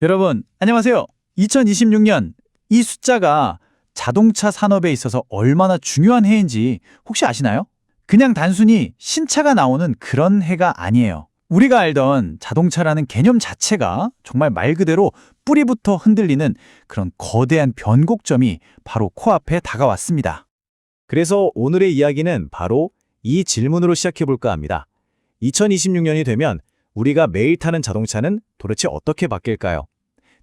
여러분, 안녕하세요. 2026년 이 숫자가 자동차 산업에 있어서 얼마나 중요한 해인지 혹시 아시나요? 그냥 단순히 신차가 나오는 그런 해가 아니에요. 우리가 알던 자동차라는 개념 자체가 정말 말 그대로 뿌리부터 흔들리는 그런 거대한 변곡점이 바로 코앞에 다가왔습니다. 그래서 오늘의 이야기는 바로 이 질문으로 시작해 볼까 합니다. 2026년이 되면 우리가 매일 타는 자동차는 도대체 어떻게 바뀔까요?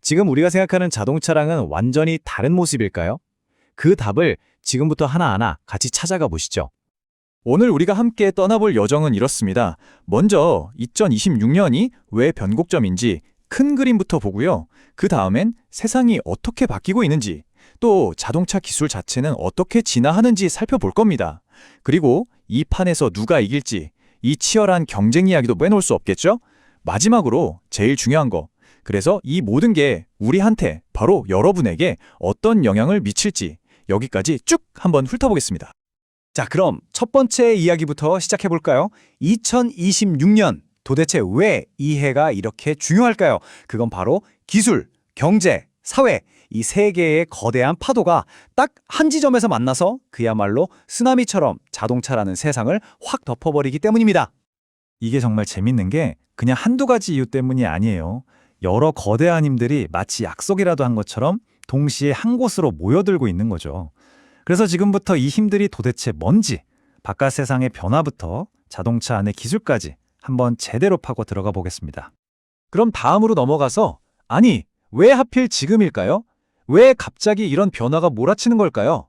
지금 우리가 생각하는 자동차랑은 완전히 다른 모습일까요? 그 답을 지금부터 하나하나 같이 찾아가 보시죠. 오늘 우리가 함께 떠나볼 여정은 이렇습니다. 먼저 2026년이 왜 변곡점인지 큰 그림부터 보고요. 그 다음엔 세상이 어떻게 바뀌고 있는지, 또 자동차 기술 자체는 어떻게 진화하는지 살펴볼 겁니다. 그리고 이 판에서 누가 이길지, 이 치열한 경쟁 이야기도 빼놓을 수 없겠죠? 마지막으로 제일 중요한 거, 그래서 이 모든 게 우리한테, 바로 여러분에게 어떤 영향을 미칠지 여기까지 쭉 한번 훑어보겠습니다. 자, 그럼 첫 번째 이야기부터 시작해 볼까요? 2026년 도대체 왜 이 해가 이렇게 중요할까요? 그건 바로 기술, 경제, 사회 이 세 개의 거대한 파도가 딱 한 지점에서 만나서 그야말로 쓰나미처럼 자동차라는 세상을 확 덮어버리기 때문입니다. 이게 정말 재밌는 게 그냥 한두 가지 이유 때문이 아니에요. 여러 거대한 힘들이 마치 약속이라도 한 것처럼 동시에 한 곳으로 모여들고 있는 거죠. 그래서 지금부터 이 힘들이 도대체 뭔지, 바깥 세상의 변화부터 자동차 안의 기술까지 한번 제대로 파고 들어가 보겠습니다. 그럼 다음으로 넘어가서, 아니, 왜 하필 지금일까요? 왜 갑자기 이런 변화가 몰아치는 걸까요?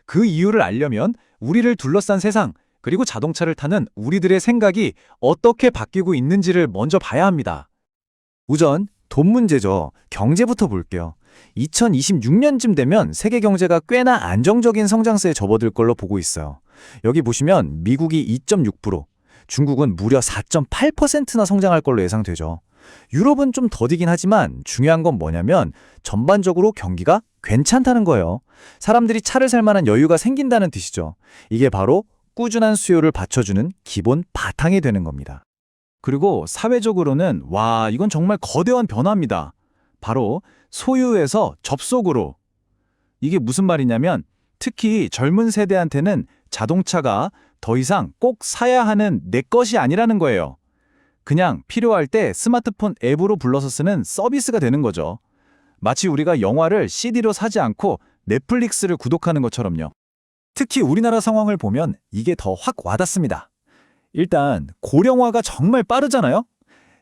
그 이유를 알려면 우리를 둘러싼 세상, 그리고 자동차를 타는 우리들의 생각이 어떻게 바뀌고 있는지를 먼저 봐야 합니다. 우선 돈 문제죠. 경제부터 볼게요. 2026년쯤 되면 세계 경제가 꽤나 안정적인 성장세에 접어들 걸로 보고 있어요. 여기 보시면 미국이 2.6%, 중국은 무려 4.8%나 성장할 걸로 예상되죠. 유럽은 좀 더디긴 하지만 중요한 건 뭐냐면 전반적으로 경기가 괜찮다는 거예요. 사람들이 차를 살 만한 여유가 생긴다는 뜻이죠. 이게 바로 꾸준한 수요를 받쳐주는 기본 바탕이 되는 겁니다. 그리고 사회적으로는 와, 이건 정말 거대한 변화입니다. 바로 소유에서 접속으로. 이게 무슨 말이냐면 특히 젊은 세대한테는 자동차가 더 이상 꼭 사야 하는 내 것이 아니라는 거예요. 그냥 필요할 때 스마트폰 앱으로 불러서 쓰는 서비스가 되는 거죠. 마치 우리가 영화를 CD로 사지 않고 넷플릭스를 구독하는 것처럼요. 특히 우리나라 상황을 보면 이게 더 확 와닿습니다. 일단 고령화가 정말 빠르잖아요?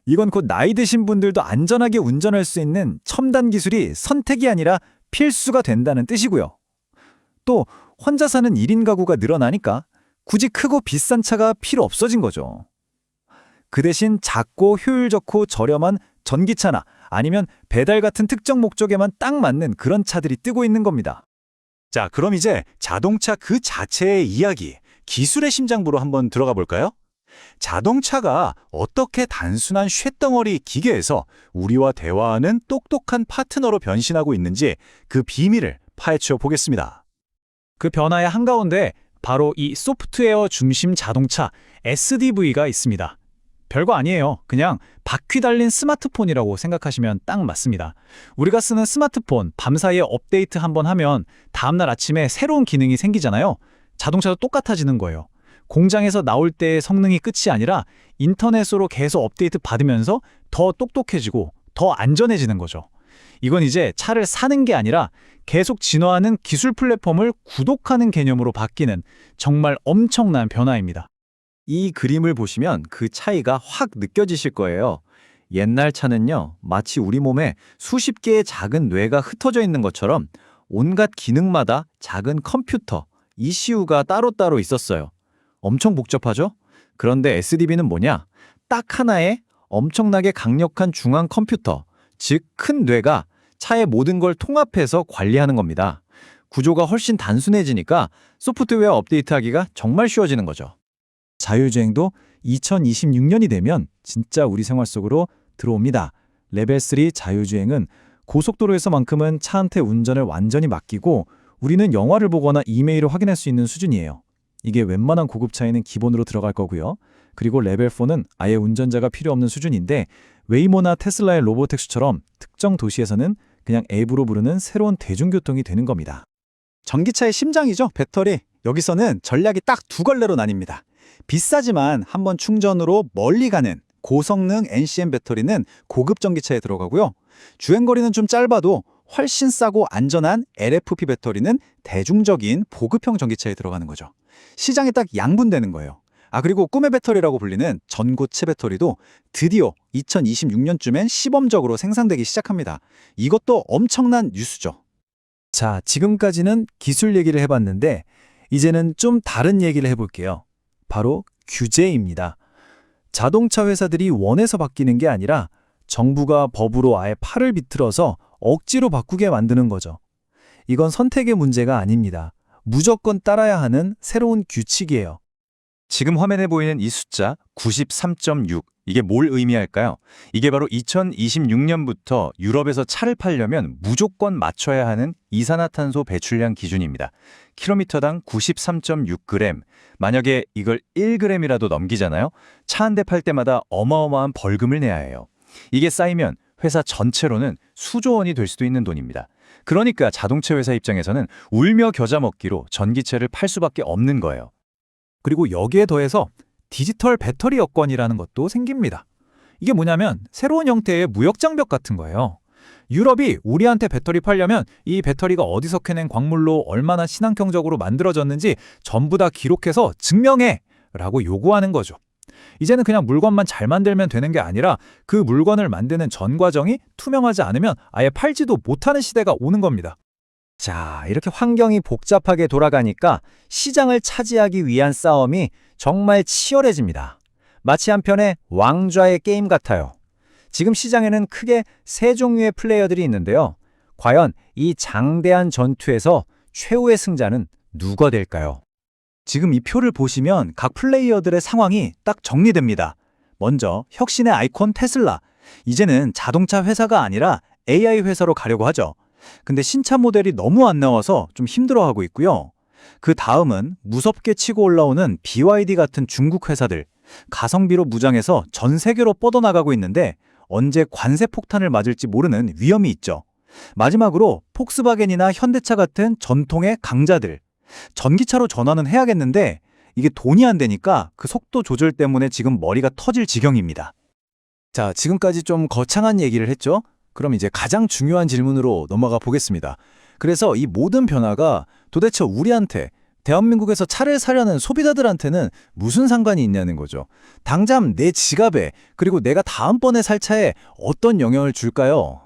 이건 곧 나이 드신 분들도 안전하게 운전할 수 있는 첨단 기술이 선택이 아니라 필수가 된다는 뜻이고요. 또 혼자 사는 1인 가구가 늘어나니까 굳이 크고 비싼 차가 필요 없어진 거죠. 그 대신 작고 효율 좋고 저렴한 전기차나 아니면 배달 같은 특정 목적에만 딱 맞는 그런 차들이 뜨고 있는 겁니다. 자, 그럼 이제 자동차 그 자체의 이야기, 기술의 심장부로 한번 들어가 볼까요? 자동차가 어떻게 단순한 쇳덩어리 기계에서 우리와 대화하는 똑똑한 파트너로 변신하고 있는지 그 비밀을 파헤쳐 보겠습니다. 그 변화의 한가운데 바로 이 소프트웨어 중심 자동차 SDV가 있습니다. 별거 아니에요. 그냥 바퀴 달린 스마트폰이라고 생각하시면 딱 맞습니다. 우리가 쓰는 스마트폰 밤사이에 업데이트 한번 하면 다음날 아침에 새로운 기능이 생기잖아요. 자동차도 똑같아지는 거예요. 공장에서 나올 때의 성능이 끝이 아니라 인터넷으로 계속 업데이트 받으면서 더 똑똑해지고 더 안전해지는 거죠. 이건 이제 차를 사는 게 아니라 계속 진화하는 기술 플랫폼을 구독하는 개념으로 바뀌는 정말 엄청난 변화입니다. 이 그림을 보시면 그 차이가 확 느껴지실 거예요. 옛날 차는요, 마치 우리 몸에 수십 개의 작은 뇌가 흩어져 있는 것처럼 온갖 기능마다 작은 컴퓨터, ECU가 따로따로 있었어요. 엄청 복잡하죠? 그런데 SDV는 뭐냐? 딱 하나의 엄청나게 강력한 중앙 컴퓨터, 즉 큰 뇌가 차의 모든 걸 통합해서 관리하는 겁니다. 구조가 훨씬 단순해지니까 소프트웨어 업데이트하기가 정말 쉬워지는 거죠. 자율주행도 2026년이 되면 진짜 우리 생활 속으로 들어옵니다. 레벨 3 자율주행은 고속도로에서만큼은 차한테 운전을 완전히 맡기고 우리는 영화를 보거나 이메일을 확인할 수 있는 수준이에요. 이게 웬만한 고급차에는 기본으로 들어갈 거고요. 그리고 레벨 4는 아예 운전자가 필요 없는 수준인데 웨이모나 테슬라의 로보택시처럼 특정 도시에서는 그냥 앱으로 부르는 새로운 대중교통이 되는 겁니다. 전기차의 심장이죠, 배터리. 여기서는 전략이 딱 두 갈래로 나뉩니다. 비싸지만 한번 충전으로 멀리 가는 고성능 NCM 배터리는 고급 전기차에 들어가고요. 주행거리는 좀 짧아도 훨씬 싸고 안전한 LFP 배터리는 대중적인 보급형 전기차에 들어가는 거죠. 시장이 딱 양분되는 거예요. 그리고 꿈의 배터리라고 불리는 전고체 배터리도 드디어 2026년쯤엔 시범적으로 생산되기 시작합니다. 이것도 엄청난 뉴스죠. 자, 지금까지는 기술 얘기를 해봤는데 이제는 좀 다른 얘기를 해볼게요. 바로 규제입니다. 자동차 회사들이 원해서 바뀌는 게 아니라 정부가 법으로 아예 팔을 비틀어서 억지로 바꾸게 만드는 거죠. 이건 선택의 문제가 아닙니다. 무조건 따라야 하는 새로운 규칙이에요. 지금 화면에 보이는 이 숫자 93.6, 이게 뭘 의미할까요? 이게 바로 2026년부터 유럽에서 차를 팔려면 무조건 맞춰야 하는 이산화탄소 배출량 기준입니다. 킬로미터당 93.6g, 만약에 이걸 1g이라도 넘기잖아요? 차 한 대 팔 때마다 어마어마한 벌금을 내야 해요. 이게 쌓이면 회사 전체로는 수조 원이 될 수도 있는 돈입니다. 그러니까 자동차 회사 입장에서는 울며 겨자 먹기로 전기차를 팔 수밖에 없는 거예요. 그리고 여기에 더해서 디지털 배터리 여건이라는 것도 생깁니다. 이게 뭐냐면 새로운 형태의 무역장벽 같은 거예요. 유럽이 우리한테 배터리 팔려면 이 배터리가 어디서 캐낸 광물로 얼마나 친환경적으로 만들어졌는지 전부 다 기록해서 증명해! 라고 요구하는 거죠. 이제는 그냥 물건만 잘 만들면 되는 게 아니라 그 물건을 만드는 전 과정이 투명하지 않으면 아예 팔지도 못하는 시대가 오는 겁니다. 자, 이렇게 환경이 복잡하게 돌아가니까 시장을 차지하기 위한 싸움이 정말 치열해집니다. 마치 한편의 왕좌의 게임 같아요. 지금 시장에는 크게 세 종류의 플레이어들이 있는데요. 과연 이 장대한 전투에서 최후의 승자는 누가 될까요? 지금 이 표를 보시면 각 플레이어들의 상황이 딱 정리됩니다. 먼저 혁신의 아이콘 테슬라. 이제는 자동차 회사가 아니라 AI 회사로 가려고 하죠. 근데 신차 모델이 너무 안 나와서 좀 힘들어하고 있고요. 그 다음은 무섭게 치고 올라오는 BYD 같은 중국 회사들. 가성비로 무장해서 전 세계로 뻗어나가고 있는데 언제 관세 폭탄을 맞을지 모르는 위험이 있죠. 마지막으로 폭스바겐이나 현대차 같은 전통의 강자들. 전기차로 전환은 해야겠는데 이게 돈이 안 되니까 그 속도 조절 때문에 지금 머리가 터질 지경입니다. 자, 지금까지 좀 거창한 얘기를 했죠? 그럼 이제 가장 중요한 질문으로 넘어가 보겠습니다. 그래서 이 모든 변화가 도대체 우리한테, 대한민국에서 차를 사려는 소비자들한테는 무슨 상관이 있냐는 거죠. 당장 내 지갑에, 그리고 내가 다음번에 살 차에 어떤 영향을 줄까요?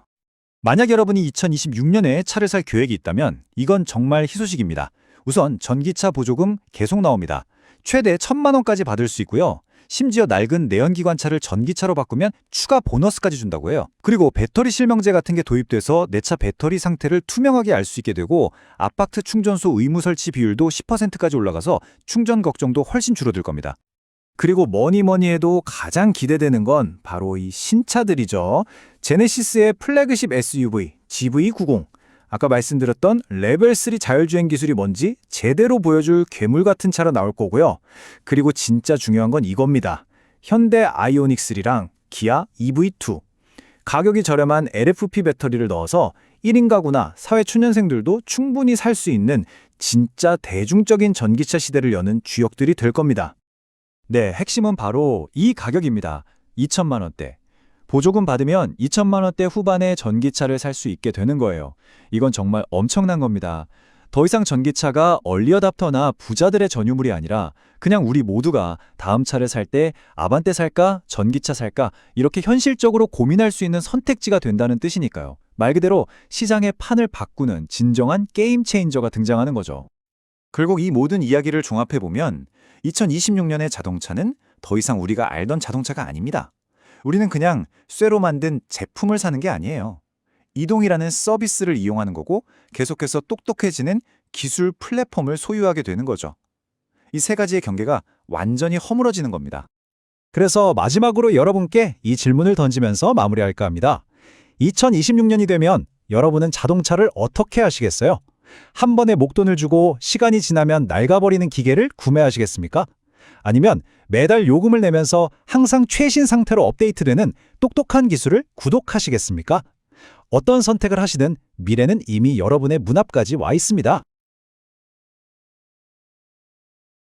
만약 여러분이 2026년에 차를 살 계획이 있다면 이건 정말 희소식입니다. 우선 전기차 보조금 계속 나옵니다. 최대 1,000만 원까지 받을 수 있고요. 심지어 낡은 내연기관차를 전기차로 바꾸면 추가 보너스까지 준다고 해요. 그리고 배터리 실명제 같은 게 도입돼서 내 차 배터리 상태를 투명하게 알 수 있게 되고 아파트 충전소 의무 설치 비율도 10%까지 올라가서 충전 걱정도 훨씬 줄어들 겁니다. 그리고 뭐니 해도 가장 기대되는 건 바로 이 신차들이죠. 제네시스의 플래그십 SUV GV90. 아까 말씀드렸던 레벨3 자율주행 기술이 뭔지 제대로 보여줄 괴물 같은 차로 나올 거고요. 그리고 진짜 중요한 건 이겁니다. 현대 아이오닉 3랑 기아 EV2. 가격이 저렴한 LFP 배터리를 넣어서 1인 가구나 사회초년생들도 충분히 살 수 있는 진짜 대중적인 전기차 시대를 여는 주역들이 될 겁니다. 네, 핵심은 바로 이 가격입니다. 2천만 원대. 보조금 받으면 2천만 원대 후반에 전기차를 살 수 있게 되는 거예요. 이건 정말 엄청난 겁니다. 더 이상 전기차가 얼리어답터나 부자들의 전유물이 아니라 그냥 우리 모두가 다음 차를 살 때 아반떼 살까, 전기차 살까 이렇게 현실적으로 고민할 수 있는 선택지가 된다는 뜻이니까요. 말 그대로 시장의 판을 바꾸는 진정한 게임 체인저가 등장하는 거죠. 결국 이 모든 이야기를 종합해보면 2026년의 자동차는 더 이상 우리가 알던 자동차가 아닙니다. 우리는 그냥 쇠로 만든 제품을 사는 게 아니에요. 이동이라는 서비스를 이용하는 거고 계속해서 똑똑해지는 기술 플랫폼을 소유하게 되는 거죠. 이 세 가지의 경계가 완전히 허물어지는 겁니다. 그래서 마지막으로 여러분께 이 질문을 던지면서 마무리할까 합니다. 2026년이 되면 여러분은 자동차를 어떻게 하시겠어요? 한 번에 목돈을 주고 시간이 지나면 낡아버리는 기계를 구매하시겠습니까? 아니면 매달 요금을 내면서 항상 최신 상태로 업데이트되는 똑똑한 기술을 구독하시겠습니까? 어떤 선택을 하시든 미래는 이미 여러분의 문 앞까지 와 있습니다.